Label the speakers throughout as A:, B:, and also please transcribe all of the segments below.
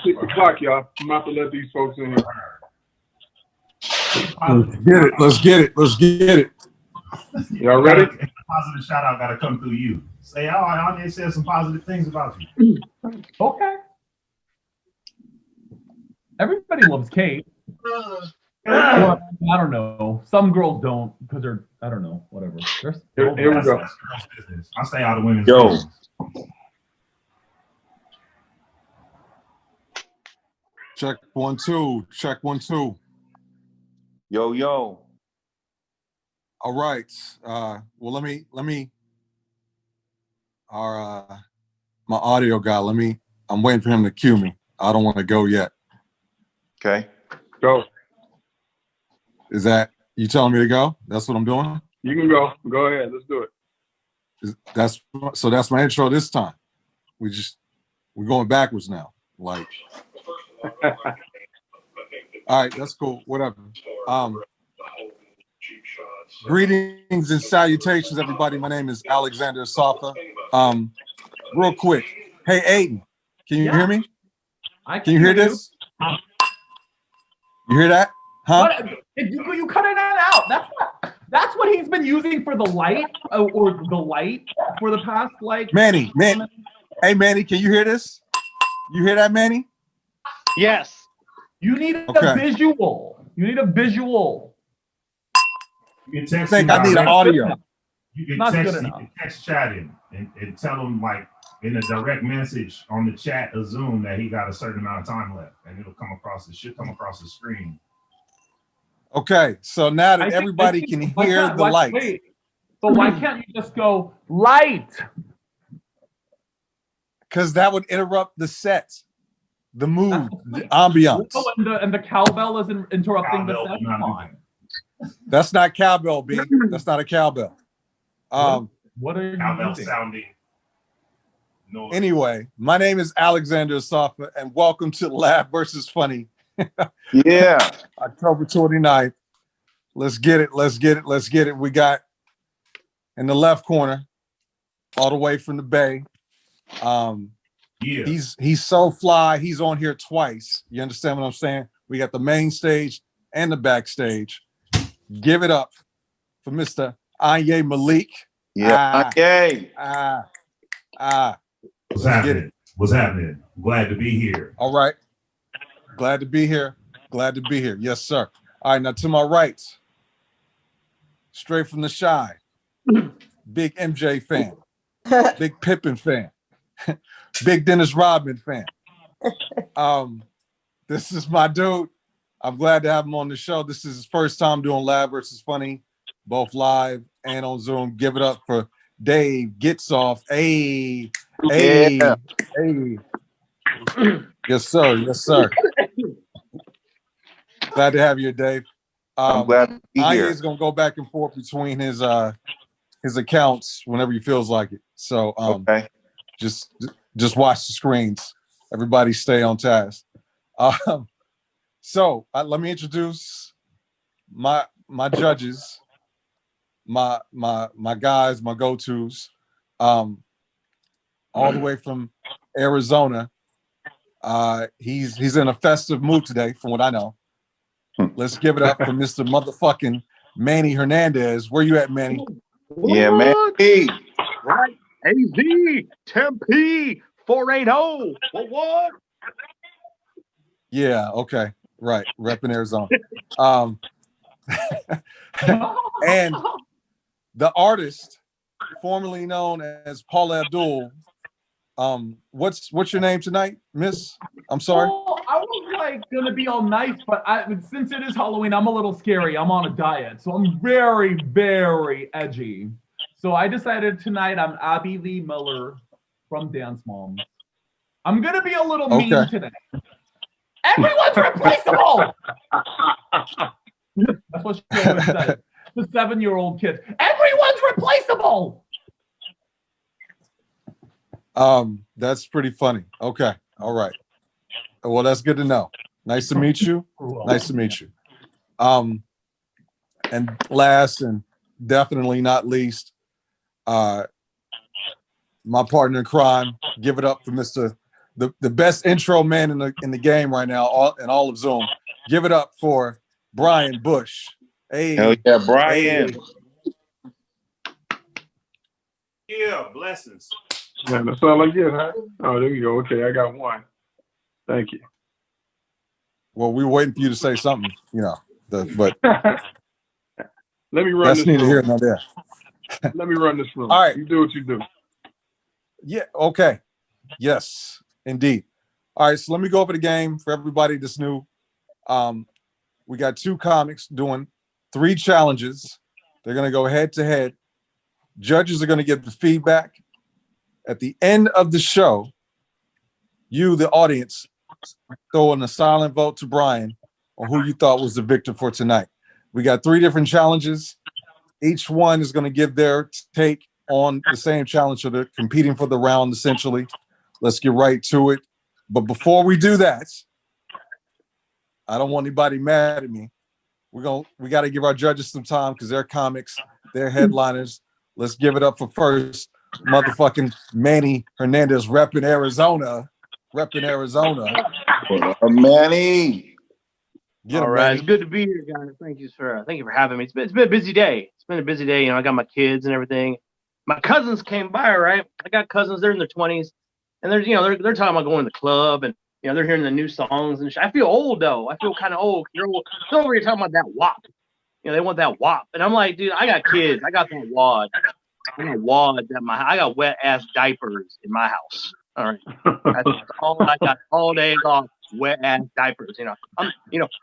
A: 6 o'clock, y'all. I'm about to let these folks in here.
B: Let's get it. Let's get it. Let's get it.
A: Y'all ready?
C: Positive shout out got to come through you. Say, oh, I said some positive things about you.
D: Okay. Everybody loves Kate. Well, I don't know. Some girls don't because they're, I don't know, whatever.
A: Here we go.
C: I stay out of women's
B: Yo.
C: business.
B: Check 1 2. Check 1 2.
E: Yo, yo.
B: All right. Well, let me. My audio guy. I'm waiting for him to cue me. I don't want to go yet.
E: Okay.
A: Go.
B: Is that you telling me to go? That's what I'm doing.
A: You can go. Go ahead. Let's do it.
B: That's my intro this time. We're going backwards now. Like. All right, that's cool. Whatever. Greetings and salutations, everybody. My name is Alexander Asafa. Real quick. Hey, Aiden, can you hear me? Can you hear this? You hear that? Huh?
D: You cut it out. That's what he's been using for the light or the light for the past
B: Manny. Hey, Manny, can you hear this? You hear that, Manny?
F: Yes.
D: You need a visual. You need a visual.
C: You can text
B: I need an audio.
C: You can text chat him and tell him like in a direct message on the chat of Zoom that he got a certain amount of time left, and it'll come across. It should come across the screen.
B: Okay, so now that everybody can hear the lights.
D: Wait, so why can't you just go light?
B: Because that would interrupt the set, the mood, the ambiance.
D: Oh, and the cowbell isn't interrupting the set.
B: That's not cowbell, B. That's not a cowbell.
D: What are you
C: cowbell
D: using?
C: sounding? Noise.
B: Anyway, my name is Alexander Asafa, and welcome to Laugh versus Funny.
E: Yeah.
B: October 29th. Let's get it. Let's get it. Let's get it. We got in the left corner, all the way from the Bay.
C: Yeah.
B: He's so fly. He's on here twice. You understand what I'm saying? We got the main stage and the backstage. Give it up for Mr. Anyi Malik.
E: Yeah. Yay.
C: What's happening? What's happening? Glad to be here.
B: All right. Glad to be here. Glad to be here. Yes, sir. All right, now to my right, straight from the Shy, big MJ fan, big Pippen fan, big Dennis Rodman fan. This is my dude. I'm glad to have him on the show. This is his first time doing Laugh versus Funny, both live and on Zoom. Give it up for Dave Gets Off. Hey. Yes, sir. Yes, sir. Glad to have you, Dave.
E: I'm glad to be here.
B: Anyi is gonna go back and forth between his accounts whenever he feels like it. So
E: okay.
B: just watch the screens. Everybody stay on task. So let me introduce my judges, my guys, my go-tos. All the way from Arizona. He's in a festive mood today, from what I know. Let's give it up for Mr. Motherfucking Manny Hernandez. Where you at, Manny?
E: Yeah, Manny.
F: Right. AZ, Tempe, 480. What?
B: Yeah, okay. Right. Repping Arizona. And the artist, formerly known as Paula Abdul. What's your name tonight, Miss? I'm sorry.
D: Well, I was gonna be all nice, but since it is Halloween, I'm a little scary. I'm on a diet, so I'm very, very edgy. So I decided tonight I'm Abby Lee Miller from Dance Moms. I'm gonna be a little mean today. Everyone's replaceable. That's what she always says. The 7-year-old kid. Everyone's replaceable.
B: That's pretty funny. Okay. All right. Well, that's good to know. Nice to meet you. Nice to meet you. And last and definitely not least, my partner in crime, give it up for Mr. the best intro man in the game right now, in all of Zoom. Give it up for Brian Bush. Hey,
E: hell yeah, Brian.
B: Hey.
C: Yeah, blessings.
A: Yeah, that's all I get, huh? Oh, there you go. Okay, I got one. Thank you.
B: Well, we were waiting for you to say something, but
A: Let me run
B: that's
A: this
B: neither here
A: room.
B: nor there.
A: Let me run this room.
B: All right.
A: You do what you do.
B: Yeah. Okay. Yes, indeed. All right. So let me go over the game for everybody that's new. We got 2 comics doing 3 challenges. They're going to go head to head. Judges are going to give the feedback. At the end of the show, you, the audience, throw in a silent vote to Brian on who you thought was the victor for tonight. We got 3 different challenges. Each one is going to give their take on the same challenge, so they're competing for the round, essentially. Let's get right to it. But before we do that, I don't want anybody mad at me. We got to give our judges some time because they're comics, they're headliners. Let's give it up for first, motherfucking Manny Hernandez, repping Arizona.
E: What up, Manny?
F: All right, it's good to be here, guys. Thank you for having me. It's been a busy day. It's been a busy day. I got my kids and everything. My cousins came by, right? I got cousins. They're in their 20s, and they're talking about going to the club, and they're hearing the new songs and shit. I feel old though. I feel kind of old. They're over here talking about that WAP. They want that WAP, and I'm like, dude, I got kids. I got that wad. I got wads at I got wet ass diapers in my house. All right, that's all I got all day long. Wet ass diapers.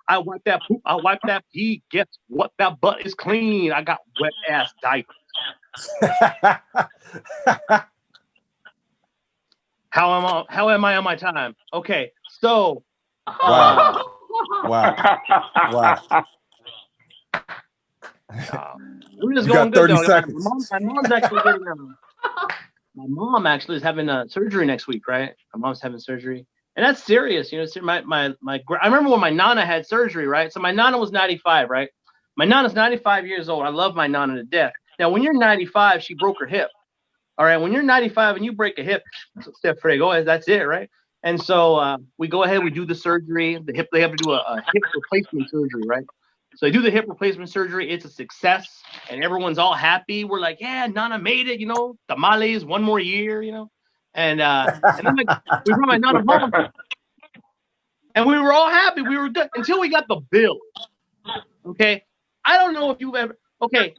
F: I wipe that poop. I wipe that pee. Guess what? That butt is clean. I got wet ass diapers. How am I on my time? Okay, so
B: wow.
F: We're just
B: You
F: going
B: got 30
F: good though.
B: seconds.
F: My mom's actually getting my mom actually is having surgery next week, right? My mom's having surgery, and that's serious. I remember when my nana had surgery, right? So my nana was 95, right? My nana's 95 years old. I love my nana to death. Now, when you're 95, she broke her hip. All right, when you're 95 and you break a hip, step frego, that's it, right? And so we go ahead, we do the surgery. The hip, they have to do a hip replacement surgery, right? So they do the hip replacement surgery. It's a success, and everyone's all happy. We're like, yeah, Nana made it, tamales, 1 more year, And then we brought my Nana home, and we were all happy. We were good until we got the bill. Okay, I don't know if you've ever. Okay,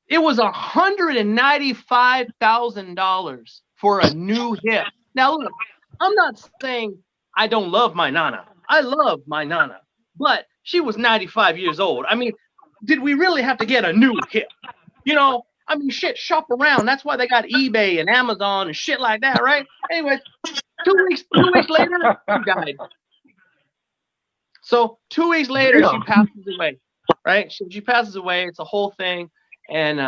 F: it was $195,000 for a new hip. Now look, I'm not saying I don't love my Nana. I love my Nana, but she was 95 years old. I mean, did we really have to get a new hip? Shit, shop around. That's why they got eBay and Amazon and shit like that, right? Anyway, 2 weeks later, she died. So 2 weeks later, she passes away, right? She passes away. It's a whole thing, and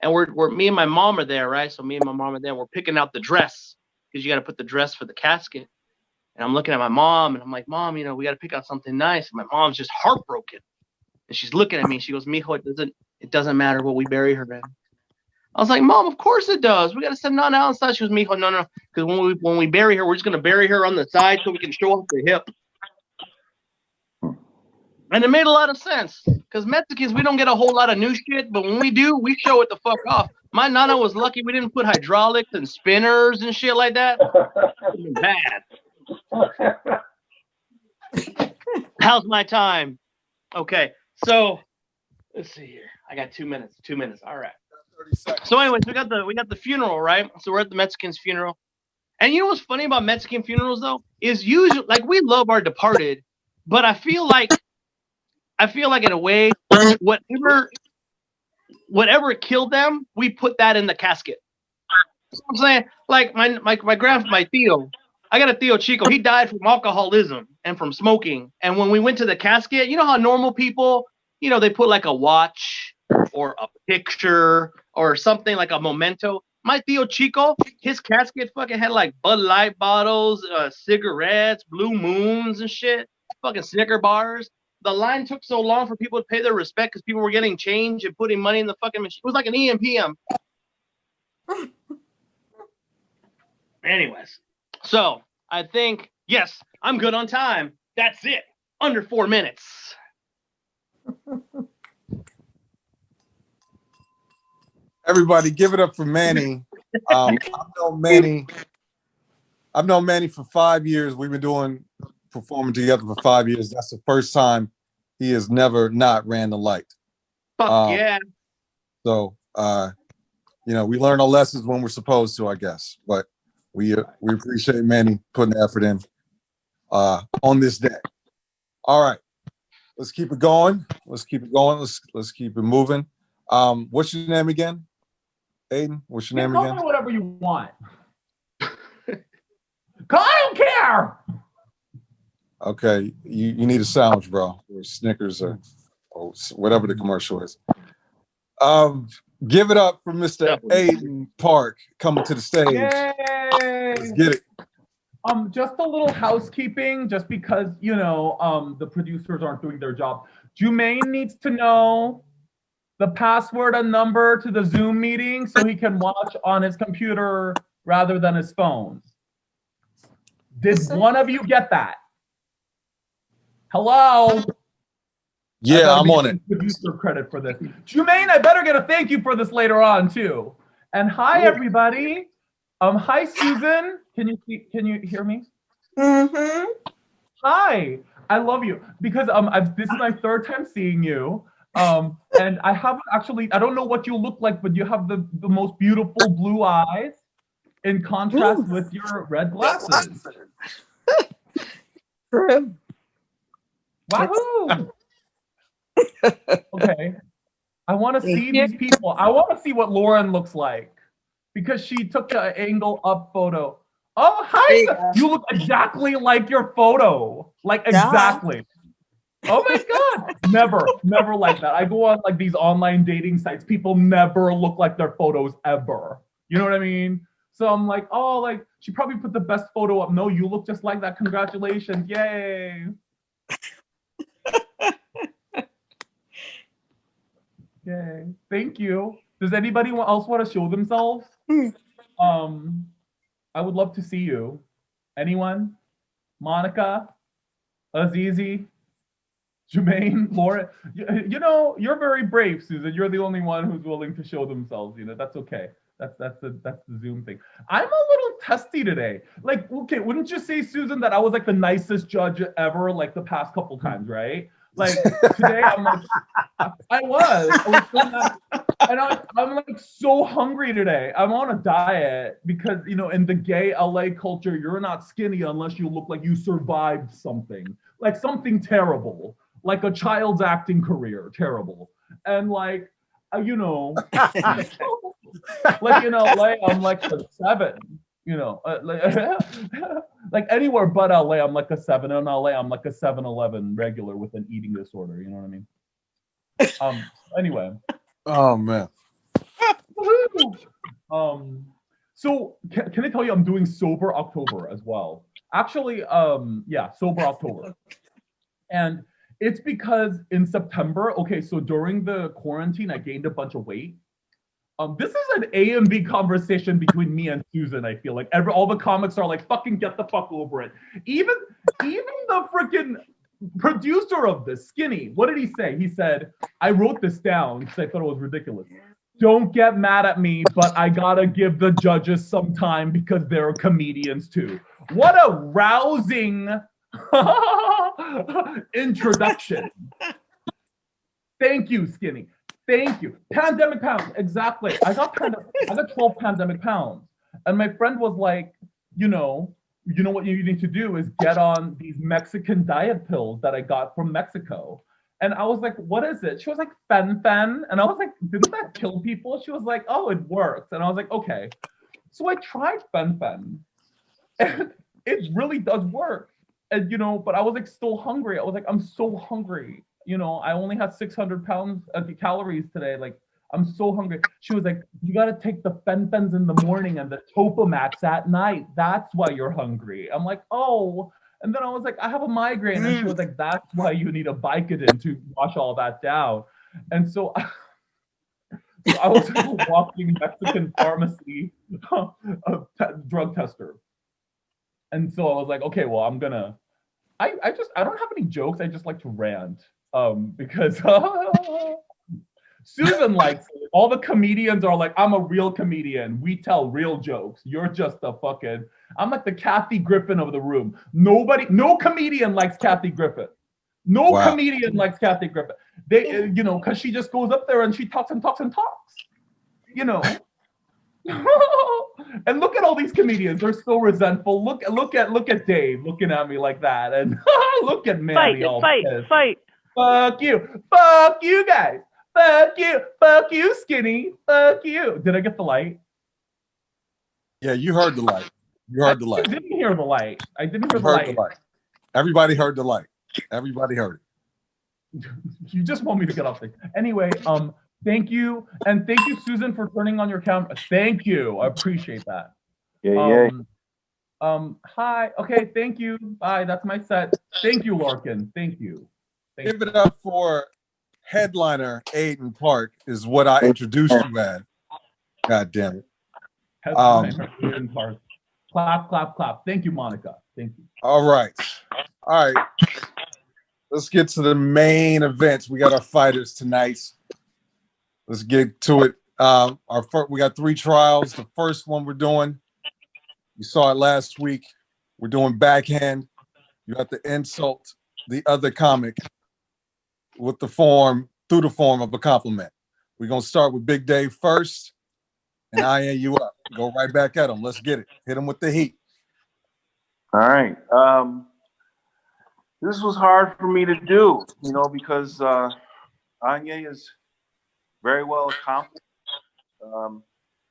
F: we're me and my mom are there, right? So me and my mom are there. We're picking out the dress because you got to put the dress for the casket. And I'm looking at my mom, and I'm like, Mom, we got to pick out something nice. And my mom's just heartbroken, and she's looking at me. She goes, Mijo, it doesn't matter what we bury her in. I was like, Mom, of course it does. We got to send Nana outside. She goes, Mijo, no, because when we bury her, we're just gonna bury her on the side so we can show off the hip. And it made a lot of sense because Mexicans, we don't get a whole lot of new shit, but when we do, we show it the fuck off. My Nana was lucky we didn't put hydraulics and spinners and shit like that. It was bad. How's my time? Okay, so let's see here. I got 2 minutes. 2 minutes. All right. So, anyways, we got the funeral, right? So we're at the Mexican's funeral, and you know what's funny about Mexican funerals though is usually like we love our departed, but I feel like in a way, whatever killed them, we put that in the casket. You know what I'm saying? Like my Theo, I got a Theo Chico. He died from alcoholism and from smoking. And when we went to the casket, you know how normal people, they put like a watch or a picture or something like a memento. My Theo Chico, his casket fucking had like Bud Light bottles, cigarettes, Blue Moons and shit, fucking Snicker bars. The line took so long for people to pay their respect because people were getting change and putting money in the fucking machine. It was like an EMPM. Anyways, so I think, yes, I'm good on time. That's it. Under 4 minutes.
B: Everybody, give it up for Manny. I've known Manny for 5 years. We've been performing together for 5 years. That's the first time he has never not ran the light.
F: Fuck yeah.
B: So, we learn our lessons when we're supposed to, I guess. But we appreciate Manny putting the effort in on this day. All right, let's keep it going. Let's keep it moving. What's your name again, Aiden? What's your name
D: call
B: again?
D: me whatever you want. I don't care.
B: Okay, you need a sandwich, bro, or Snickers or whatever the commercial is. Give it up for Mr. Aiden Park coming to the stage.
D: Yay!
B: Let's get it.
D: Just a little housekeeping, just because the producers aren't doing their job. Jumaine needs to know the password and number to the Zoom meeting so he can watch on his computer rather than his phone. Did one of you get that? Hello?
B: Yeah, I'm on it.
D: Producer credit for this. Jumaine, I better get a thank you for this later on too. And hi everybody. Hi Susan. Can you hear me?
G: Mm-hmm.
D: Hi. I love you because this is my third time seeing you. And I haven't I don't know what you look like, but you have the most beautiful blue eyes in contrast with your red glasses.
G: True.
D: Wahoo! Okay. I want to see these people. I want to see what Lauren looks like because she took an angle up photo. Oh, hi! You look exactly like your photo. Like exactly. Oh my God. Never like that. I go on like these online dating sites. People never look like their photos ever. You know what I mean? So I'm like, oh, like she probably put the best photo up. No, you look just like that. Congratulations. Yay. Yay. Thank you. Does anybody else want to show themselves? I would love to see you. Anyone? Monica? Azizi? Jumaine? Laura? You're very brave, Susan. You're the only one who's willing to show themselves. That's okay. That's the Zoom thing. I'm a little testy today. Like, okay, wouldn't you say, Susan, that I was like the nicest judge ever, like the past couple times, right? Like today, I'm like, I was and I'm like so hungry today. I'm on a diet because in the gay LA culture, you're not skinny unless you look like you survived something, like something terrible, like a child's acting career, terrible, and like like in LA, I'm like a 7. Like anywhere but LA, I'm like a 7. In LA, I'm like a 7-Eleven regular with an eating disorder. You know what I mean? Anyway.
B: Oh man.
D: So can I tell you I'm doing Sober October as well? Actually, Sober October. And it's because in September, okay, so during the quarantine, I gained a bunch of weight. This is an A and B conversation between me and Susan. I feel like all the comics are like, fucking get the fuck over it. Even the freaking producer of this, Skinny, what did he say? He said, I wrote this down because I thought it was ridiculous. Don't get mad at me, but I gotta give the judges some time because they're comedians too. What a rousing introduction. Thank you, Skinny. Thank you. Pandemic pounds, exactly. I got 12 pandemic pounds. And my friend was like, you know what you need to do is get on these Mexican diet pills that I got from Mexico. And I was like, what is it? She was like, fen. And I was like, didn't that kill people? She was like, oh, it works. And I was like, okay. So I tried fen. And it really does work. And, but I was like still hungry. I was like, I'm so hungry. I only had 600 calories today. Like, I'm so hungry. She was like, you got to take the fen-phens in the morning and the Topamax at night. That's why you're hungry. I'm like, oh. And then I was like, I have a migraine. And she was like, that's why you need a Vicodin to wash all that down. And so I was a walking Mexican pharmacy drug tester. And so I was like, okay, well, I don't have any jokes. I just like to rant. Because Susan likes it. All the comedians are like, I'm a real comedian. We tell real jokes. You're just a fucking, I'm like the Kathy Griffin of the room. No comedian likes Kathy Griffin. No comedian likes Kathy Griffin. They, because she just goes up there and she talks and talks and talks. And look at all these comedians. They're so resentful. Look at Dave looking at me like that. And look at Manny.
G: Fight.
D: Fuck you guys. Fuck you, skinny. Fuck you. Did I get the light?
B: Yeah, you heard the light.
D: I didn't hear the light. The light.
B: Everybody heard the light. Everybody heard
D: it. You just want me to get off things. Anyway, thank you. And thank you, Susan, for turning on your camera. Thank you. I appreciate that.
E: Yeah.
D: Hi. Okay, thank you. Bye. That's my set. Thank you, Larkin. Thank you.
B: Give it up for headliner Aiden Park is what I introduced you as. God damn it.
D: Headliner Aiden Park. Clap. Thank you, Monica. Thank you.
B: All right. Let's get to the main events. We got our fighters tonight. Let's get to it. We got 3 trials. The first one we're doing, you saw it last week. We're doing backhand. You have to insult the other comic through the form of a compliment. We're gonna start with Big Dave first, and I am you up. Go right back at him. Let's get it. Hit him with the heat.
E: All right. This was hard for me to do, because Anyi is very well accomplished.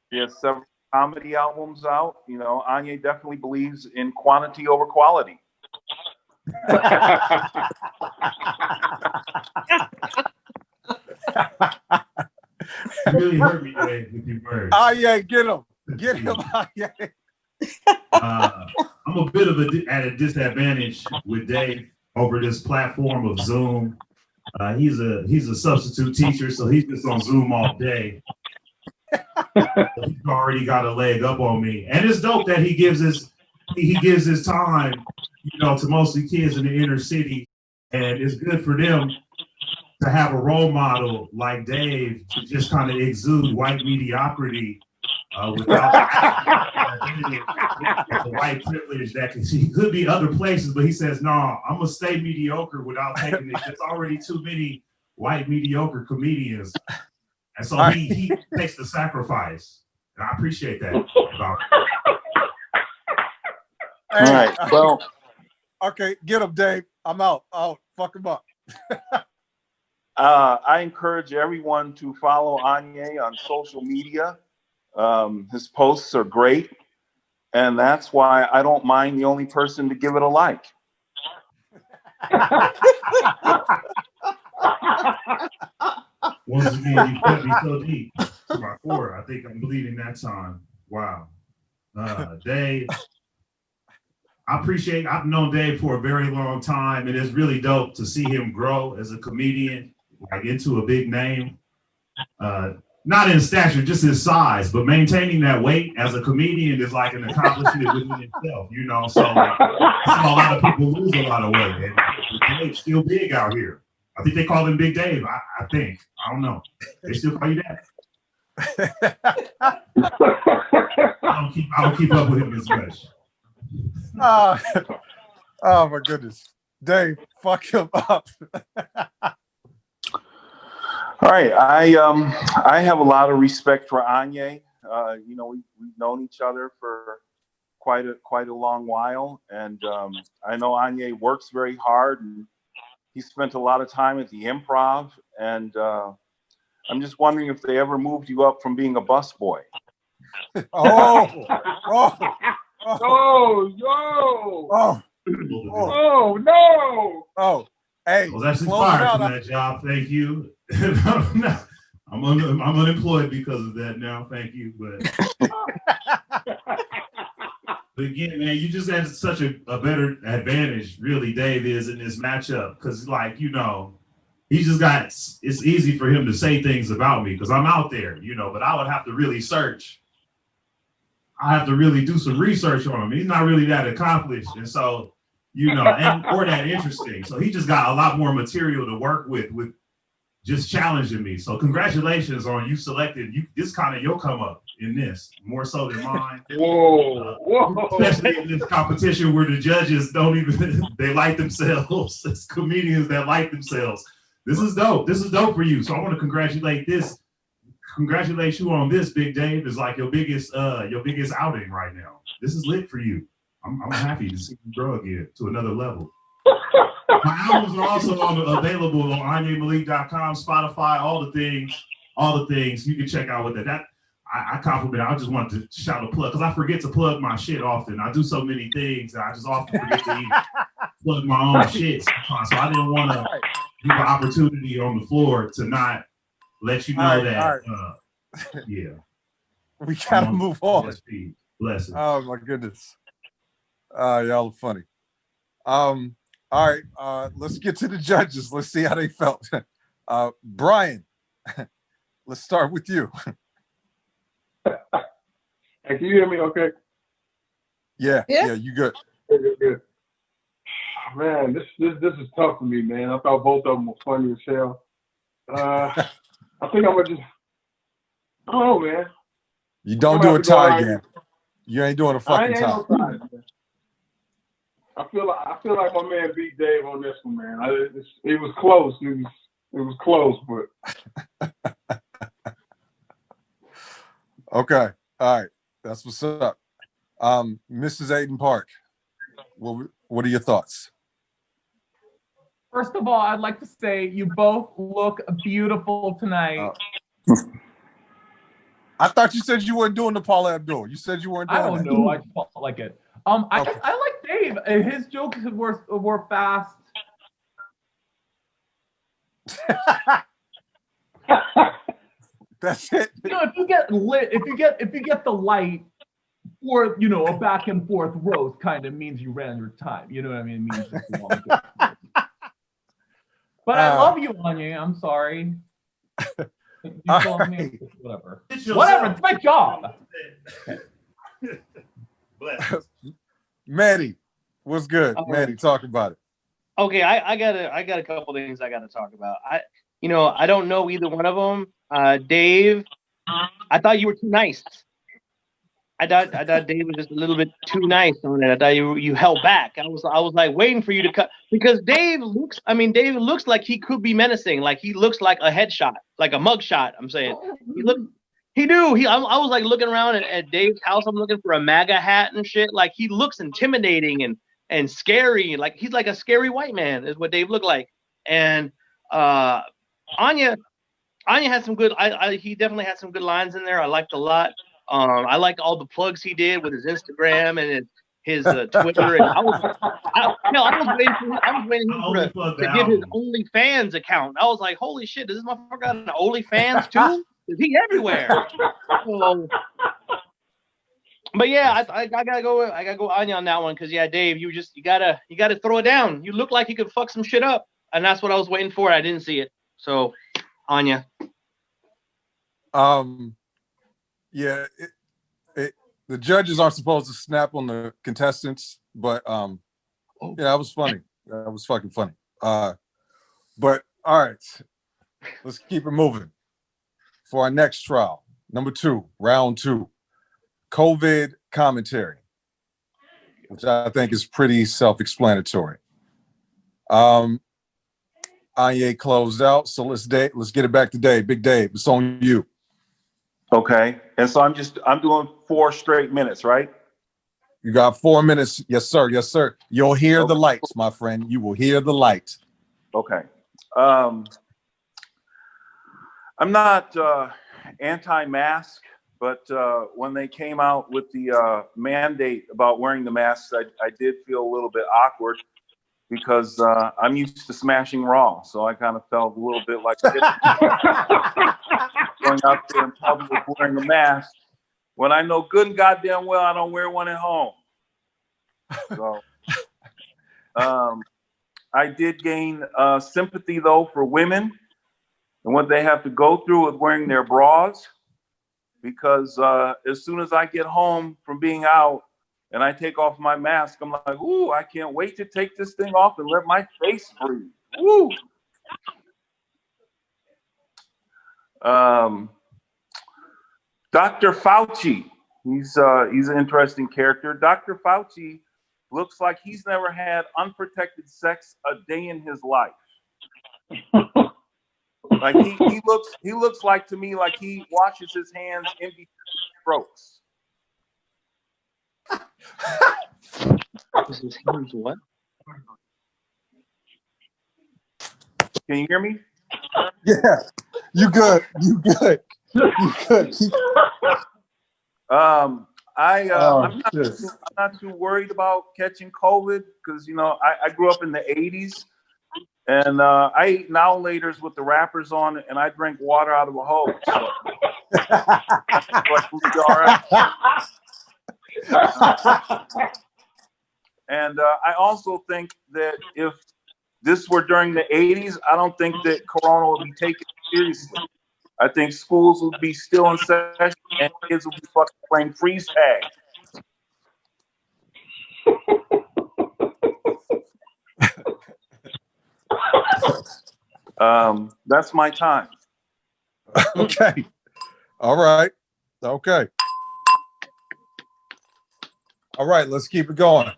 E: He has several comedy albums out. Anyi definitely believes in quantity over quality.
C: You really hurt me, Dave, with your words.
B: Yeah, get him. Yeah.
C: I'm a bit at a disadvantage with Dave over this platform of Zoom. He's a substitute teacher, so he's just on Zoom all day. He's already got a leg up on me, and it's dope that he gives his time, to mostly kids in the inner city, and it's good for them to have a role model like Dave to just kind of exude white mediocrity without the white privilege that he could be other places, but he says, no, I'm gonna stay mediocre without taking it. There's already too many white mediocre comedians. And so he takes the sacrifice. And I appreciate that.
E: All right. Well,
B: okay, get him, Dave. I'm out. Fuck him up.
E: I encourage everyone to follow Anyi on social media. His posts are great, and that's why I don't mind the only person to give it a like.
C: Once again, you cut me so deep to my core. I think I'm bleeding that time. Wow. Dave, I've known Dave for a very long time, and it's really dope to see him grow as a comedian, like into a big name. Not in stature, just in size, but maintaining that weight as a comedian is like an accomplishment within itself, So like, I saw a lot of people lose a lot of weight, and Dave's still big out here. I think they call him Big Dave. I think. I don't know. They still call you that. I don't keep up with him as much.
B: Oh my goodness, Dave, fuck him up.
E: All right, I have a lot of respect for Anyi. We've known each other for quite a long while, and I know Anyi works very hard, and he spent a lot of time at the Improv, and I'm just wondering if they ever moved you up from being a busboy.
C: Hey, I was actually fired from that job. Thank you. I'm unemployed because of that now. Thank you, but again, man, you just had such a better advantage, really, Dave is in this matchup, because he just got, it's easy for him to say things about me because I'm out there, but I would have to really search. I have to really do some research on him. He's not really that accomplished, and so and or that interesting. So he just got a lot more material to work with just challenging me. So congratulations on you selected this kind of your come up in this more so than mine.
A: Whoa.
C: Especially in this competition where the judges don't even they like themselves. It's comedians that like themselves. This is dope. This is dope for you. So I want to congratulate you on this, Big Dave. It's like your biggest outing right now. This is lit for you. I'm happy to see you grow again to another level. My albums are also available on AnyiMalik.com, Spotify, all the things. You can check out with that. I compliment. I just wanted to shout a plug because I forget to plug my shit often. I do so many things that I just often forget to even plug my own shit. So I didn't want to give an opportunity on the floor to not let you know that. Yeah,
B: we gotta move on.
C: Blessings.
B: Oh my goodness. Y'all are funny. All right, let's get to the judges. Let's see how they felt. Brian, let's start with you.
A: Hey, can you hear me okay?
B: Yeah, you good.
A: Good. Man, this is tough for me, man. I thought both of them were funny as hell. I think I'm gonna just, I don't know, man.
B: You don't do a tie game. You ain't doing a fucking tie.
A: No tie, man. I feel like my man beat Dave on this one, man. It was close. It was close, but
B: okay. All right. That's what's up. Mrs. Aiden Park, what are your thoughts?
D: First of all, I'd like to say you both look beautiful tonight.
B: I thought you said you weren't doing the Paula Abdul. You said you weren't doing
D: I don't know. I just felt like it. I like Dave. His jokes were fast.
B: That's it.
D: If you get lit, if you get the light, or a back and forth roast, kind of means you ran your time. You know what I mean? It means just a long joke. But I love you, Anya. I'm sorry. You told me whatever. Whatever. It's my job.
B: Maddie, what's good? Maddie, talk about it.
F: Okay, I got a couple things I got to talk about. I don't know either one of them. Dave, I thought you were too nice. I thought Dave was just a little bit too nice on it. I thought you held back. I was like waiting for you to cut because Dave looks like he could be menacing. Like he looks like a headshot, like a mug shot. I'm saying I was like looking around at Dave's house. I'm looking for a MAGA hat and shit. Like he looks intimidating and scary. Like he's like a scary white man is what Dave looked like. And Anya had some good. He definitely had some good lines in there. I liked a lot. I liked all the plugs he did with his Instagram and his Twitter. And I was waiting for him to give his OnlyFans account. I was like, holy shit, does this motherfucker got an OnlyFans too? Is he everywhere? So, but yeah, I gotta go Anya on that one because Dave, you gotta throw it down. You look like you could fuck some shit up, and that's what I was waiting for. I didn't see it, so Anya.
B: Yeah, the judges aren't supposed to snap on the contestants, but that was funny. That was fucking funny. But all right, let's keep it moving. For our next trial, number 2, round 2, COVID commentary, which I think is pretty self-explanatory. Anya closed out, so let's get it back to Dave. Big Dave, it's on you.
E: Okay, and so I'm doing 4 straight minutes, right?
B: You got 4 minutes. Yes, sir. Yes, sir. You'll hear the lights, my friend. You will hear the light.
E: Okay. I'm not anti-mask, but when they came out with the mandate about wearing the masks, I did feel a little bit awkward because I'm used to smashing raw, so I kind of felt a little bit like going out there in public wearing a mask when I know good and goddamn well I don't wear one at home. So I did gain sympathy though for women and what they have to go through with wearing their bras. because as soon as I get home from being out and I take off my mask, I'm like, ooh, I can't wait to take this thing off and let my face breathe. Woo! Dr. Fauci, he's an interesting character. Dr. Fauci looks like he's never had unprotected sex a day in his life. Like he looks like to me like he washes his hands in between strokes.
F: His hands what?
E: Can you hear me?
B: Yeah, you good. You good. You good.
E: I'm not too worried about catching COVID because, you know, I grew up in the 80s and I eat now laters with the wrappers on and I drink water out of a hose. So, all right. And I also think that if this were during the 80s, I don't think that Corona would be taken seriously. I think schools would be still in session and kids would be fucking playing freeze tag. That's my time.
B: Okay. All right. Okay. All right, let's keep it going.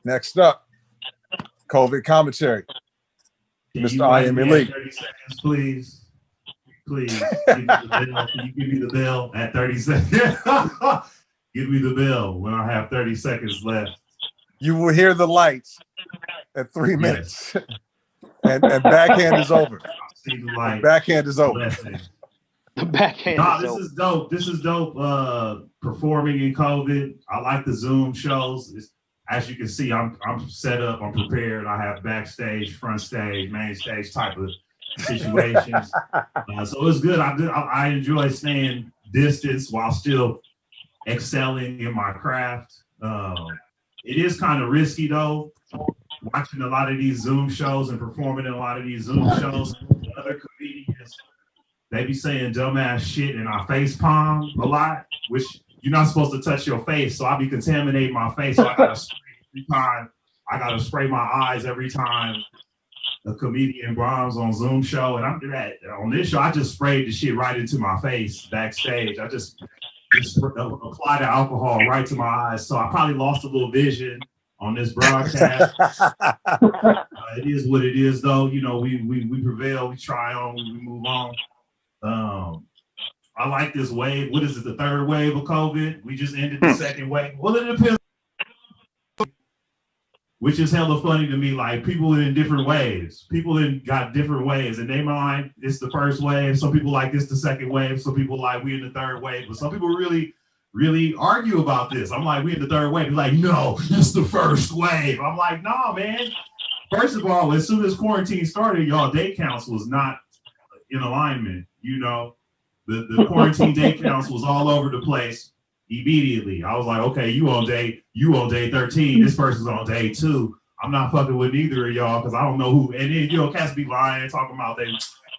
B: Next up, COVID commentary. Mr. I am elite.
C: 30 seconds, please. Please, give me the bell. Can you give me the bell at 30 seconds? Give me the bell when I have 30 seconds left.
B: You will hear the lights at 3 minutes. And backhand is over.
C: See the light.
B: Backhand is over.
F: The backhand is over.
C: This is dope. This is dope. Performing in COVID. I like the Zoom shows. As you can see, I'm set up. I'm prepared. I have backstage, front stage, main stage type of situations. So it's good. I enjoy staying distance while still excelling in my craft. It is kind of risky though, watching a lot of these Zoom shows and performing in a lot of these Zoom shows. Other comedians, they be saying dumbass shit and I face palm a lot, which you're not supposed to touch your face. So I be contaminating my face. So I gotta spray every time. I gotta spray my eyes every time a comedian bombs on Zoom show. And I'm that on this show, I just sprayed the shit right into my face backstage. I just apply the alcohol right to my eyes. So I probably lost a little vision on this broadcast. It is what it is though. You know, we prevail, we try on, we move on. I like this wave. What is it, the third wave of COVID? We just ended the second wave. Well, it depends. Which is hella funny to me, like people in different ways. People got different ways. In their mind, it's the first wave. Some people like it's the second wave. Some people like we in the third wave. But some people really, really argue about this. I'm like, we in the third wave. They're like, no, it's the first wave. I'm like, nah, man. First of all, as soon as quarantine started, y'all day counts was not in alignment. You know, the quarantine day counts was all over the place. Immediately, I was like, okay, you on day 13. This person's on day 2. I'm not fucking with neither of y'all because I don't know who. And then you know, cats be lying, talking about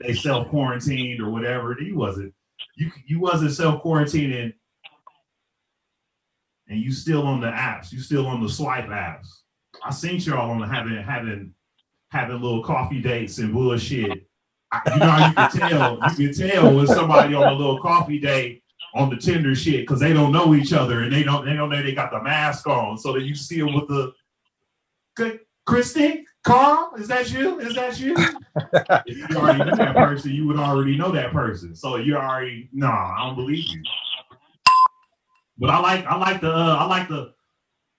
C: they self quarantined or whatever. You wasn't self quarantining, and you still on the apps. You still on the swipe apps. I seen y'all on having little coffee dates and bullshit. You know how you can tell when somebody on a little coffee date on the Tinder shit because they don't know each other and they don't know they got the mask on. So that you see them with the good Christy, Carl, is that you? Is that you? If you already knew that person, you would already know that person. So you already I don't believe you. But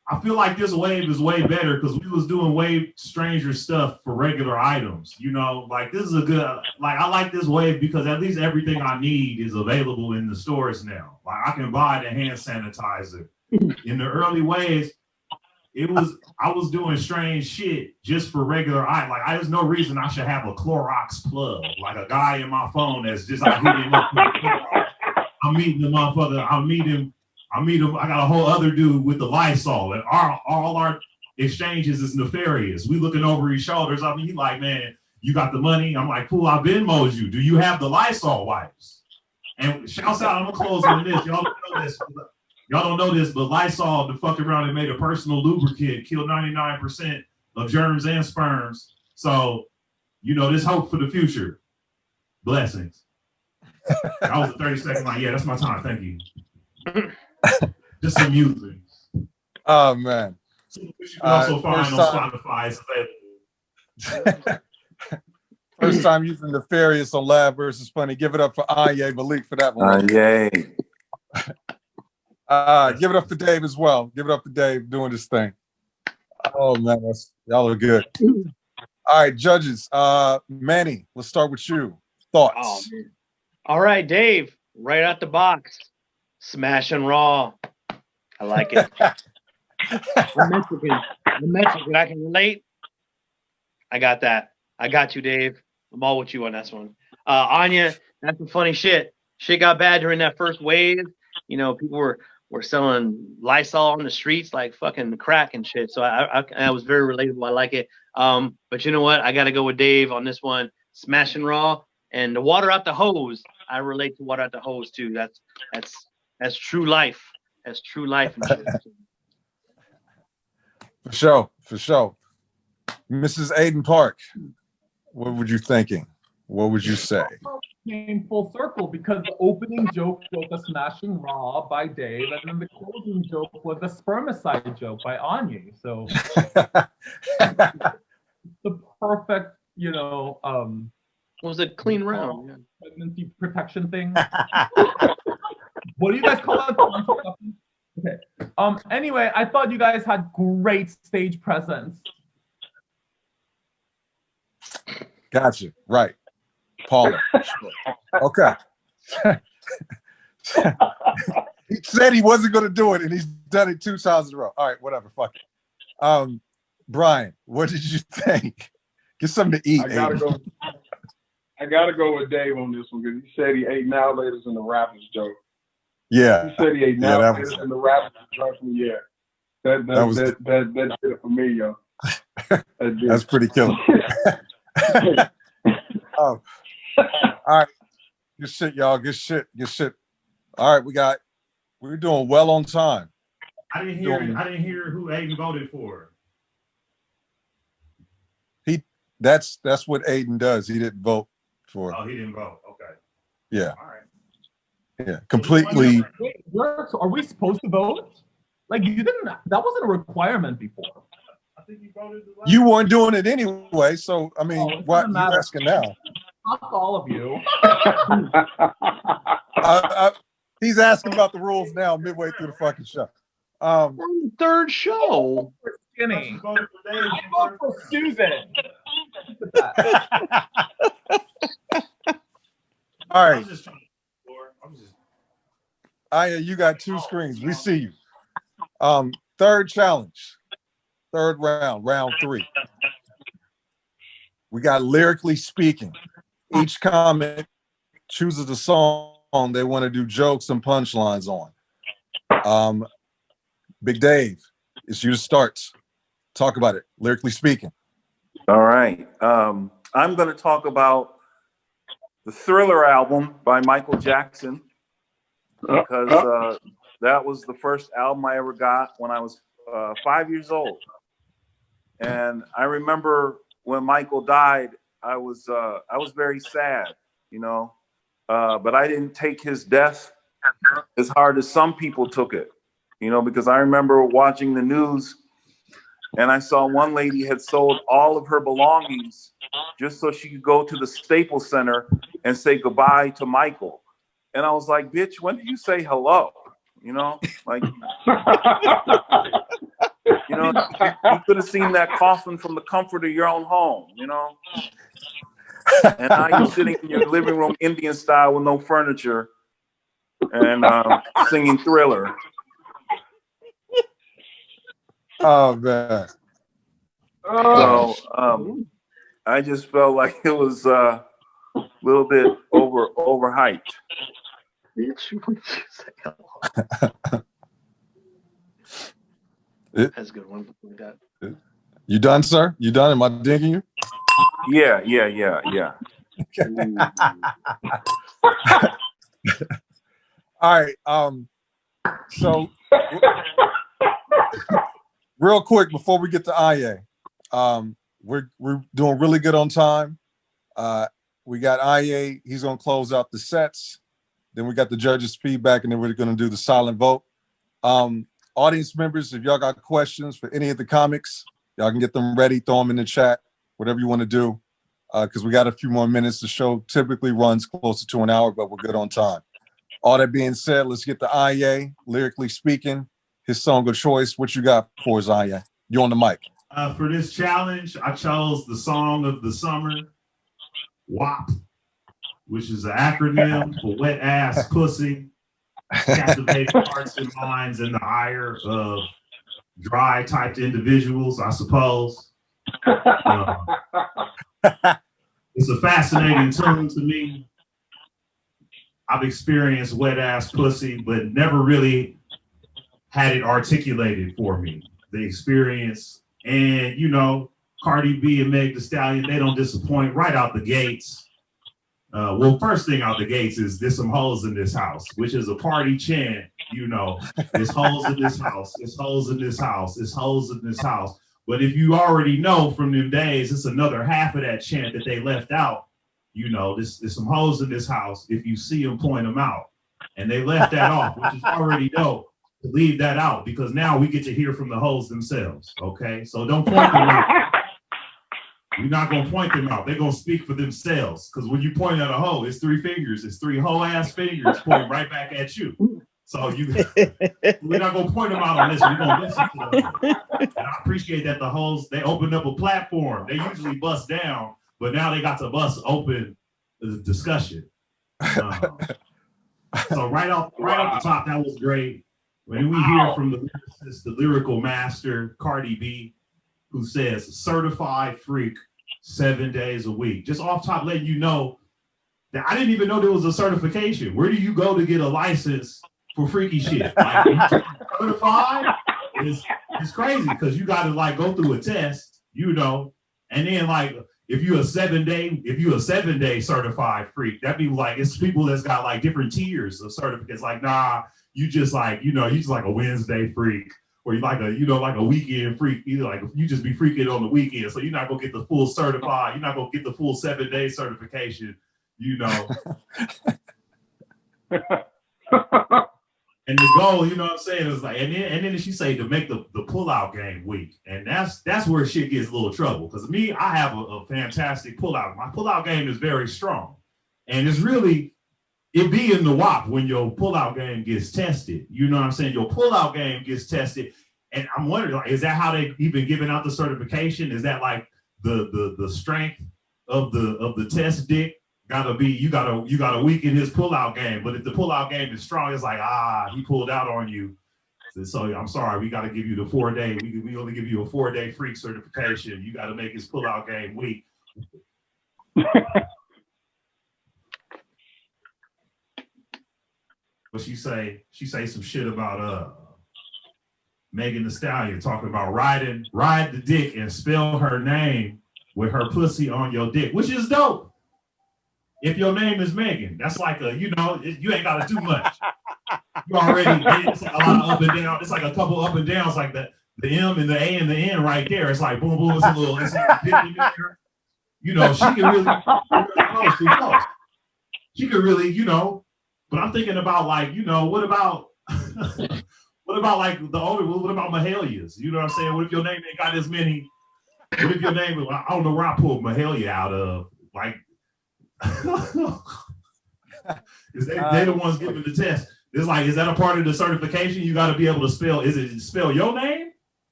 C: I feel like this wave is way better because we was doing way stranger stuff for regular items. You know, like this is a good, like I like this wave because at least everything I need is available in the stores now. Like I can buy the hand sanitizer. In the early waves, I was doing strange shit just for regular items. Like there's no reason I should have a Clorox plug. Like a guy in my phone that's just I'm meeting the motherfucker. I meet him. I got a whole other dude with the Lysol, and all our exchanges is nefarious. We looking over his shoulders. I mean, he like, man, you got the money? I'm like, cool, I Venmo'd you. Do you have the Lysol wipes? And shouts out, I'm gonna close on this. Y'all don't know this. Y'all don't know this, but Lysol, the fuck around and made a personal lubricant, killed 99% of germs and sperms. So, there's hope for the future. Blessings. That was a 30-second line. Yeah, that's my time. Thank you. Just some music.
B: Oh man.
C: You can also find on Spotify.
B: First time using Nefarious on Lab versus Funny. Give it up for Anye Malik for that one.
E: Yay.
B: Give it up for Dave as well. Give it up for Dave doing this thing. Oh man, y'all are good. All right, judges. Manny, let's start with you. Thoughts?
F: Oh, man. All right, Dave, right out the box. Smash and raw. I like it. I'm Mexican. I can relate. I got that. I got you, Dave. I'm all with you on this one. Anya, that's some funny shit. Shit got bad during that first wave. People were selling Lysol on the streets like fucking crack and shit. So I was very relatable. I like it. But you know what? I got to go with Dave on this one. Smash and raw. And the water out the hose. I relate to water out the hose too. That's true life. That's true life and shit.
B: For sure. Mrs. Aiden Park, what were you thinking? What would you say?
D: Came full circle because the opening joke was a smashing raw by Dave, and then the closing joke was a spermicide joke by Anyi. So the perfect,
F: was a clean round. Yeah.
D: Pregnancy protection thing. What do you guys call it? Okay. Anyway, I thought you guys had great stage presence.
B: Gotcha. Right. Paula. Okay. He said he wasn't going to do it, and he's done it 2 times in a row. All right, whatever. Fuck it. Brian, what did you think? Get something to eat.
A: I gotta go with Dave on this one because he said he ate now laters in the rappers joke.
B: Yeah.
A: He said he ate now laters in the rappers joke. Yeah. That did it for me, yo.
B: That's pretty killer. Oh. All right. Good shit, y'all. Good shit. All right, we're doing well on time.
C: I didn't hear who Aiden voted for.
B: That's what Aiden does. He didn't vote for.
C: Oh, he didn't vote. Okay.
B: Yeah.
C: All right.
B: Yeah. Completely.
D: Wait, are we supposed to vote? Like you didn't? That wasn't a requirement before.
C: I think you voted.
B: You weren't doing it anyway, so I mean, what you asking now?
D: Fuck all of you.
B: He's asking about the rules now, midway through the fucking show.
F: Third show.
D: Skinny. I vote for Susan.
B: All right. Aya, you got 2 screens. We see you. Third challenge. Third round, round 3. We got lyrically speaking. Each comic chooses a song they want to do jokes and punchlines on. Big Dave, it's you to start. Talk about it, lyrically speaking.
E: All right. I'm going to talk about the Thriller album by Michael Jackson because that was the first album I ever got when I was 5 years old. And I remember when Michael died, I was very sad, but I didn't take his death as hard as some people took it, because I remember watching the news and I saw one lady had sold all of her belongings just so she could go to the Staples Center and say goodbye to Michael. And I was like, bitch, when did you say hello? Like, you could have seen that coffin from the comfort of your own home, And now you're sitting in your living room Indian style with no furniture and singing Thriller.
B: Oh man.
E: So I just felt like it was a little bit overhyped.
F: That's a good one.
B: You done, sir? You done? Am I digging you?
E: Yeah.
B: All right. So real quick before we get to Anye, we're doing really good on time. We got Anye. He's gonna close out the sets. Then we got the judges' feedback, and then we're gonna do the silent vote. Audience members, if y'all got questions for any of the comics, y'all can get them ready, throw them in the chat, whatever you want to do, because we got a few more minutes. The show typically runs closer to an hour, but we're good on time. All that being said, let's get to Anye, Lyrically Speaking, his song of choice. What you got for us, Anye? You on the mic.
C: For this challenge, I chose the song of the summer, WAP, which is an acronym for Wet Ass Pussy, captivating hearts and minds in the ire of dry-typed individuals, I suppose. It's a fascinating tune to me. I've experienced wet ass pussy, but never really had it articulated for me. The experience, and you know, Cardi B and Meg Thee Stallion, they don't disappoint right out the gates. Well, first thing out the gates is there's some hoes in this house, which is a party chant. You know, there's hoes in this house, there's hoes in this house, there's hoes in this house. But if you already know from them days, it's another half of that chant that they left out. You know, there's some hoes in this house. If you see them, point them out. And they left that off, which is already dope to leave that out, because now we get to hear from the hoes themselves. Okay, so don't point them out. You're not gonna point them out. They're gonna speak for themselves. Because when you point at a hoe, it's three fingers. It's three hoe ass fingers pointing right back at you. So we're not gonna point them out on this. We're gonna listen to them. And I appreciate that the hoes, they opened up a platform. They usually bust down, but now they got to bust open the discussion. So right off the top, that was great. When we hear from the lyricist, the lyrical master, Cardi B, who says certified freak 7 days a week. Just off top, letting you know that I didn't even know there was a certification. Where do you go to get a license for freaky shit? Like, certified is crazy, because you got to like go through a test, you know, and then like if you a 7 day certified freak, that'd be like, it's people that's got like different tiers of certificates. Like, nah, you just like, you know, you just like a Wednesday freak, or you like a, you know, like a weekend freak. Either like you just be freaking on the weekend, so you're not gonna get the full certified. You're not gonna get the full 7 day certification, you know. And the goal, you know what I'm saying, is like, and then she say to make the pullout game weak, and that's where shit gets a little trouble. Because me, I have a fantastic pullout. My pullout game is very strong, and it's really it be in the WAP when your pullout game gets tested. You know what I'm saying? Your pullout game gets tested, and I'm wondering, like, is that how they even giving out the certification? Is that like the strength of the test dick? You gotta weaken his pullout game. But if the pullout game is strong, it's like, he pulled out on you. So I'm sorry, we gotta give you the 4 day. We only give you a 4 day freak certification. You gotta make his pullout game weak. But she say some shit about Megan Thee Stallion, talking about ride the dick and spell her name with her pussy on your dick, which is dope. If your name is Megan, that's like you ain't gotta do much. You already, it's like a lot of up and down. It's like a couple up and downs, like the M and the A and the N right there. It's like boom, boom. It's like a dip in there. You know, she can really close. She could really, you know. But I'm thinking about like, you know, what about like the older? What about Mahalias? You know what I'm saying? What if your name ain't got as many? What if your name? I don't know where I pulled Mahalia out of. Like. Is they the ones giving the test? It's like, is that a part of the certification? You got to be able to spell. Is it spell your name?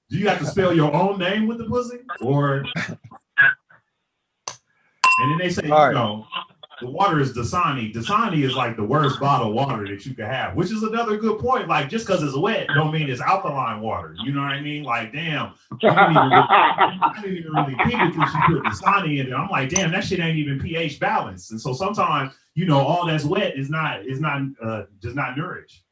C: Do you have to spell your own name with the pussy? Or and then they say, know, the water is Dasani. Dasani is like the worst bottled water that you can have, which is another good point. Like, just because it's wet don't mean it's alkaline water. You know what I mean? Like, damn, I didn't even really peep it until she put Dasani in it. I'm like, damn, that shit ain't even pH balanced. And so sometimes, you know, all that's wet does not nourish.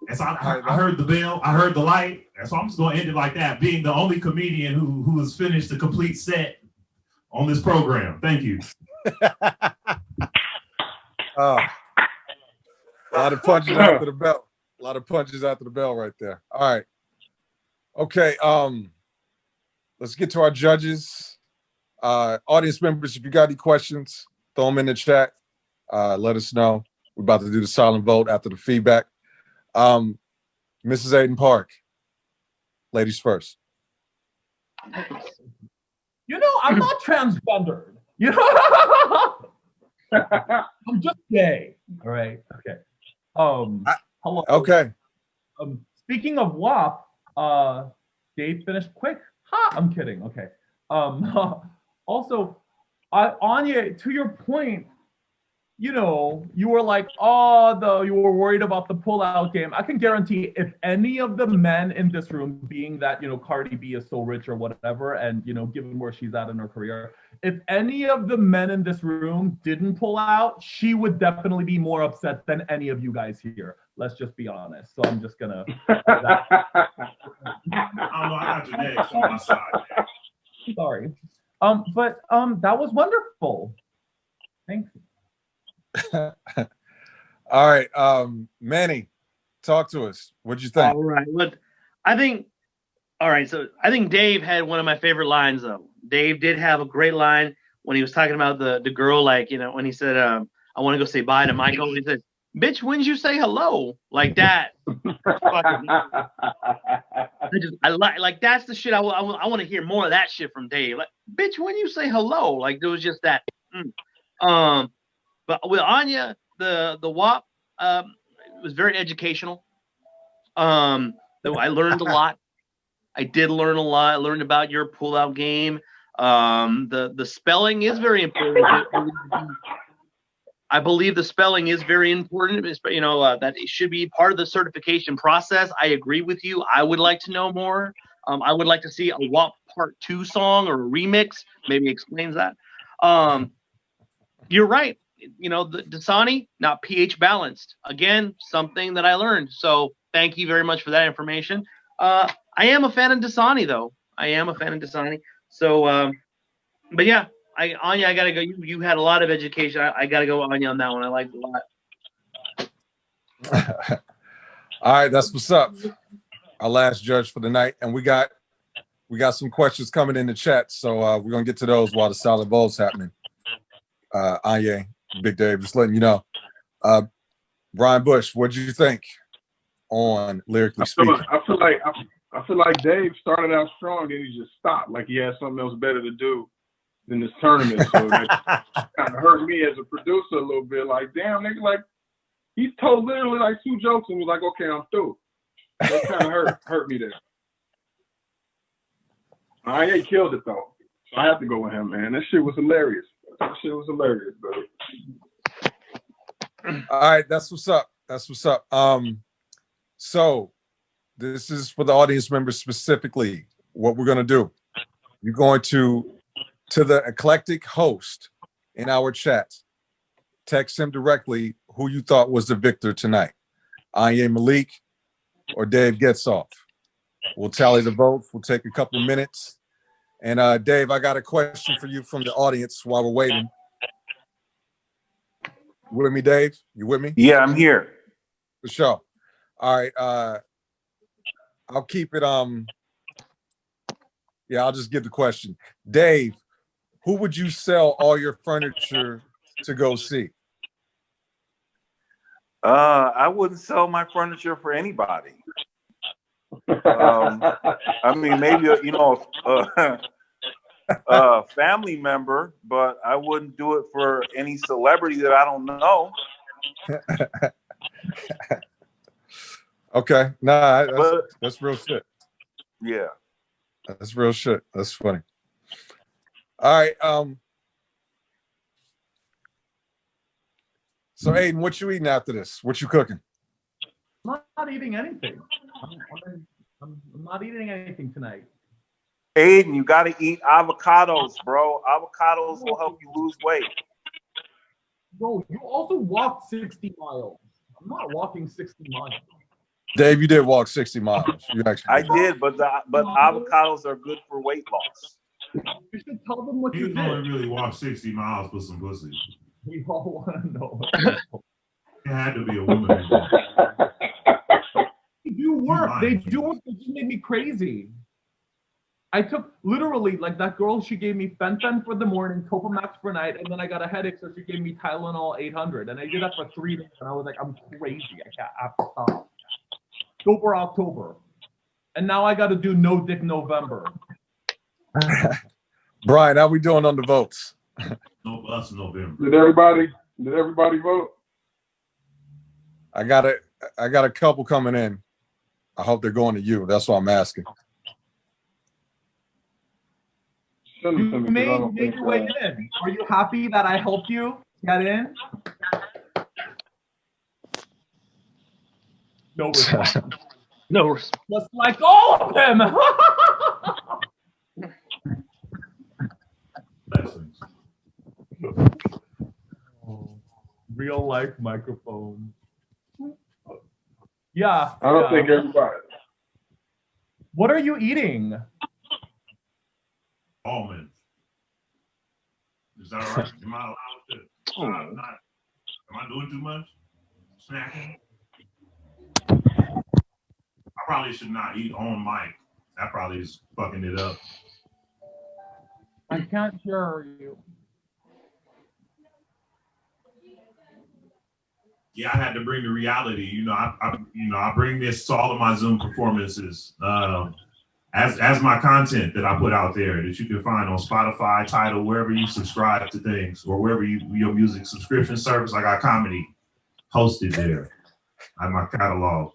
C: And so I heard the bell, I heard the light, and so I'm just gonna end it like that. Being the only comedian who has finished the complete set on this program. Thank you.
B: A lot of punches after the bell. A lot of punches after the bell right there. All right. Okay. Let's get to our judges. Audience members, if you got any questions, throw them in the chat. Let us know. We're about to do the silent vote after the feedback. Mrs. Aiden Park, ladies first.
D: You know, I'm not transgendered. You know, I'm just gay. All right. Okay. Hello.
B: Okay.
D: Speaking of WAP, Dave finished quick. Ha! I'm kidding. Okay. Also, Anya, to your point, you know, you were like, you were worried about the pullout game. I can guarantee if any of the men in this room, being that, you know, Cardi B is so rich or whatever, and, you know, given where she's at in her career, if any of the men in this room didn't pull out, she would definitely be more upset than any of you guys here. Let's just be honest. So I'm just gonna.
C: I don't know. I got your next on my side.
D: Sorry. But that was wonderful. Thank you.
B: All right, Manny, talk to us. What'd you think?
F: All right. Look, I think Dave had one of my favorite lines, though. Dave did have a great line when he was talking about the girl, like, you know, when he said, I want to go say bye to Michael. He said, bitch, when did you say hello? Like that. I like that's the shit I want to hear more of that shit from Dave. Like, bitch, when you say hello, like there was just that. But with Anya, the WAP was very educational. I learned a lot. I did learn a lot. I learned about your pullout game. The spelling is very important. I believe the spelling is very important. You know, that it should be part of the certification process. I agree with you. I would like to know more. I would like to see a WAP Part 2 song or a remix. Maybe explains that. You're right. You know, the Dasani, not pH balanced. Again, something that I learned. So thank you very much for that information. I am a fan of Dasani, though. I am a fan of Dasani. So, but yeah, Anya, I gotta go. You had a lot of education. I gotta go Anya on that one. I liked it a
B: lot. All right, that's what's up. Our last judge for the night, and we got some questions coming in the chat. So we're gonna get to those while the silent vote's happening. Anya, Big Dave, just letting you know. Brian Bush, what did you think on Lyrically Speaking?
A: I feel like Dave started out strong, then he just stopped. Like he had something else better to do than this tournament. So that kind of hurt me as a producer a little bit. Like, damn, nigga, like he told literally like 2 jokes and was like, okay, I'm through. That kind of hurt me there. Anya killed it though. So I have to go with him, man. That shit was hilarious. Bro.
B: All right, that's what's up. So this is for the audience members specifically. What we're gonna do? You're going to the eclectic host in our chat. Text him directly who you thought was the victor tonight, Anya Malik or Dave Getzoff. We'll tally the votes. We'll take a couple of minutes. And Dave, I got a question for you from the audience while we're waiting. You with me, Dave? You with me?
E: Yeah, I'm here.
B: For sure. All right. I'll keep it. Yeah, I'll just give the question. Dave, who would you sell all your furniture to go see?
E: I wouldn't sell my furniture for anybody. I mean, maybe a family member, but I wouldn't do it for any celebrity that I don't know.
B: Okay, nah, that's real shit.
E: Yeah,
B: that's real shit. That's funny. All right, so Aiden, what you eating after this? What you cooking?
D: I'm not eating anything. I'm not eating anything tonight.
E: Aiden, you got to eat avocados, bro. Avocados will help you lose weight.
D: Bro, you also walked 60 miles. I'm not walking 60 miles.
B: Dave, you did walk 60 miles.
E: I did, but avocados are good for weight loss.
D: You should tell them what you
C: can only really walk 60 miles for some pussy.
D: We all want to know.
C: It had to be a woman.
D: They do work. They do work. It just made me crazy. I took literally like that girl. She gave me Fen for the morning, Topamax for night, and then I got a headache, so she gave me Tylenol 800, and I did that for 3 days, and I was like, I'm crazy. I can't stop. October, and now I got to do No Dick November.
B: Brian, how we doing on the votes?
C: No bus November.
A: Did everybody vote?
B: I got a couple coming in. I hope they're going to you. That's why I'm asking.
D: You made your way in. Are you happy that I helped you get in? No response.
F: No response.
D: Just like all of them. Real life microphone. Yeah.
A: I don't think everybody.
D: What are you eating?
C: Almonds. Is that all right? Am I allowed to? Am I doing too much? Snacking? I probably should not eat on mic. That probably is fucking it up.
D: I can't hear you.
C: Yeah, I had to bring the reality. I bring this to all of my Zoom performances as my content that I put out there that you can find on Spotify, Tidal, wherever you subscribe to things, or wherever your music subscription service. I got comedy hosted there. I have my catalog.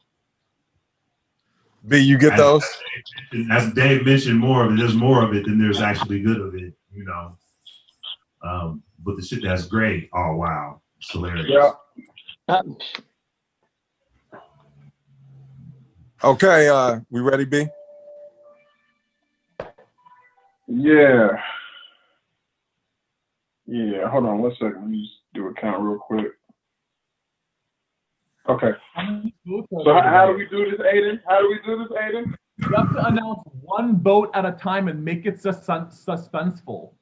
B: B, you get those?
C: As Dave mentioned, more of it. There's more of it than there's actually good of it. But the shit that's great. Oh wow, it's hilarious.
A: Yeah.
B: Okay, we ready, B?
A: Yeah. Hold on 1 second. Let me just do a count real quick. Okay. So how do we do this, Aiden?
D: You have to announce one vote at a time and make it suspenseful.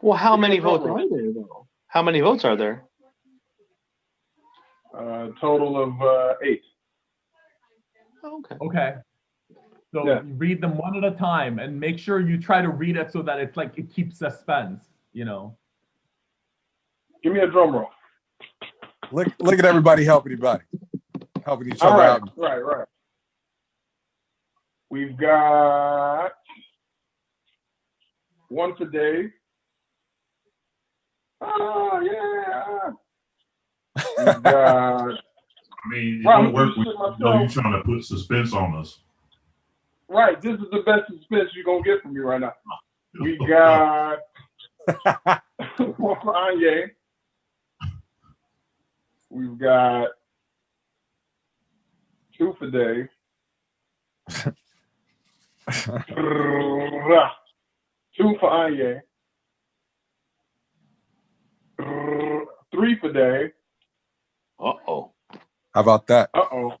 F: Well, how many votes are there, though? How many votes are there?
A: Total of 8.
D: Okay. So you read them one at a time and make sure you try to read it so that it's like it keeps suspense,
A: Give me a drum roll.
B: Look at everybody helping each other out.
A: Right. We've got 1 for Dave. Oh yeah. We've got.
C: It don't work when you're trying to put suspense on us.
A: Right, this is the best suspense you're gonna get from me right now. We got 1 for Anyi. We've got 2 for Dave. 2 for Anyi. 3 for Dave.
F: Uh-oh.
B: How about that?
A: Uh-oh.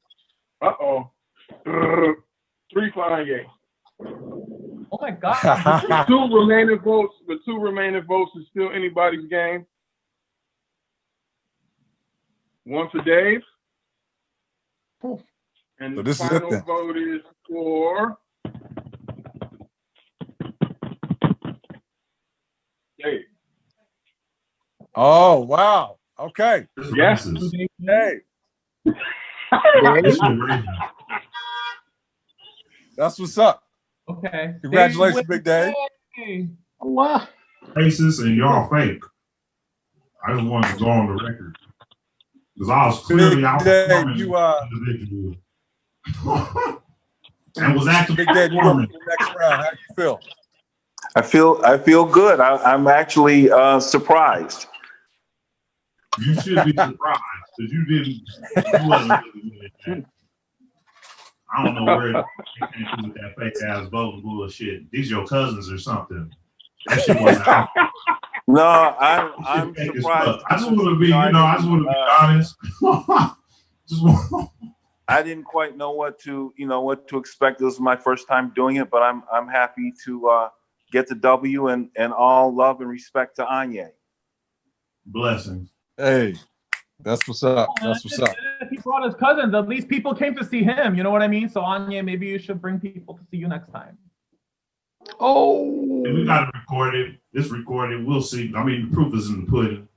A: 3 for Anyi.
D: Oh my God.
A: The 2 remaining votes is still anybody's game. 1 for Dave. And
B: So
A: the final vote is for Dave.
B: Oh, wow. Okay.
A: Yes.
B: Hey. That's what's up.
D: Okay.
B: Congratulations, Big Dave.
F: Wow.
C: Racist and y'all fake. I just wanted to go on the record. Because I was clearly out individual. And was actually
B: Big Dave, you going to the next round. How do you feel?
E: I feel good. I'm actually surprised.
C: You should be surprised because you wasn't really doing that. I don't know where you came through with that fake ass voting bullshit. These your cousins or something. That shit wasn't out.
E: No, I'm surprised.
C: I just want to be, honest.
E: I didn't quite know what to expect. This was my first time doing it, but I'm happy to get the W and all love and respect to Anyi.
C: Blessings.
B: Hey, that's what's up. That's what's up.
D: If he brought his cousins, at least people came to see him. You know what I mean? So Anya, maybe you should bring people to see you next time.
F: Oh,
C: And we got it recorded. It's recorded. We'll see. I mean, the proof is in the pudding.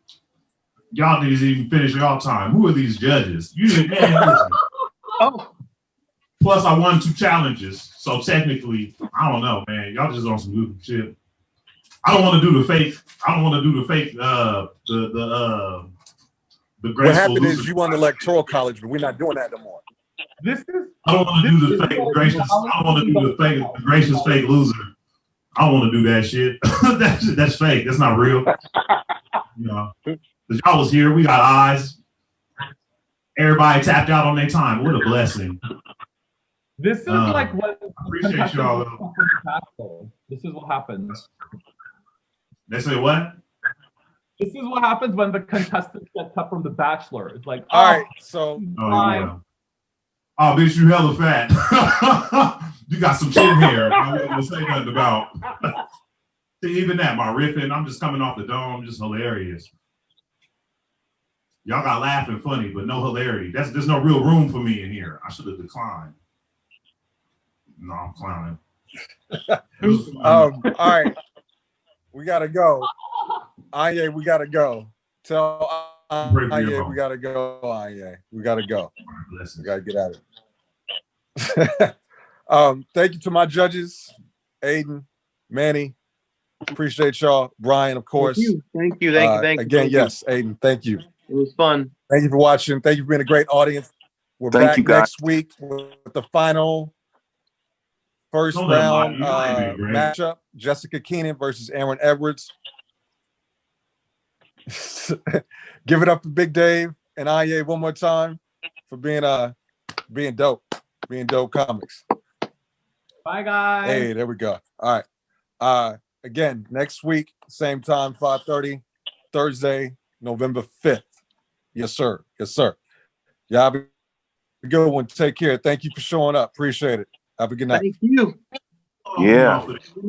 C: Y'all niggas even finish y'all time. Who are these judges? You didn't, man, listen.
F: oh,
C: Plus, I won 2 challenges. So technically, I don't know, man. Y'all just on some goofy shit. I don't want to do the fake. I don't want to do the fake. The
B: What happened
C: loser.
B: is you won the electoral college, but we're not doing that no more.
D: This is.
C: I don't want to do the fake gracious. I don't want to do the fake the gracious fake loser. I don't want to do that shit. That's fake. That's not real. You know, because y'all was here. We got eyes. Everybody tapped out on their time. What a blessing.
D: This is like what
C: appreciate y'all.
D: This is what happens.
C: They say what?
D: This is what happens when the contestants get cut from The Bachelor. It's like,
B: all right, so
C: yeah. Oh, bitch, you hella fat. You got some chin hair. I wasn't gonna say nothing about. See, even that, my riffing, I'm just coming off the dome, just hilarious. Y'all got laughing funny, but no hilarity. There's no real room for me in here. I should have declined. No, I'm clowning.
B: all right, we gotta go. Anya, we gotta go. Tell Anya we gotta go. Anya, we gotta go. We gotta get out of it. Thank you to my judges, Aiden, Manny. Appreciate y'all. Brian, of course.
F: Thank you.
B: Again, yes, Aiden, thank you.
F: It was fun.
B: Thank you for watching. Thank you for being a great audience. We're back next week with the final first round matchup. Jessica Keenan versus Aaron Edwards. Give it up to Big Dave and Anya one more time for being dope comics.
D: Bye, guys.
B: Hey, there we go. All right. Again, next week, same time, 5:30, Thursday, November 5th. Yes, sir. Yes, sir. Y'all have a good one. Take care. Thank you for showing up. Appreciate it. Have a good night.
F: Thank you.
E: Yeah.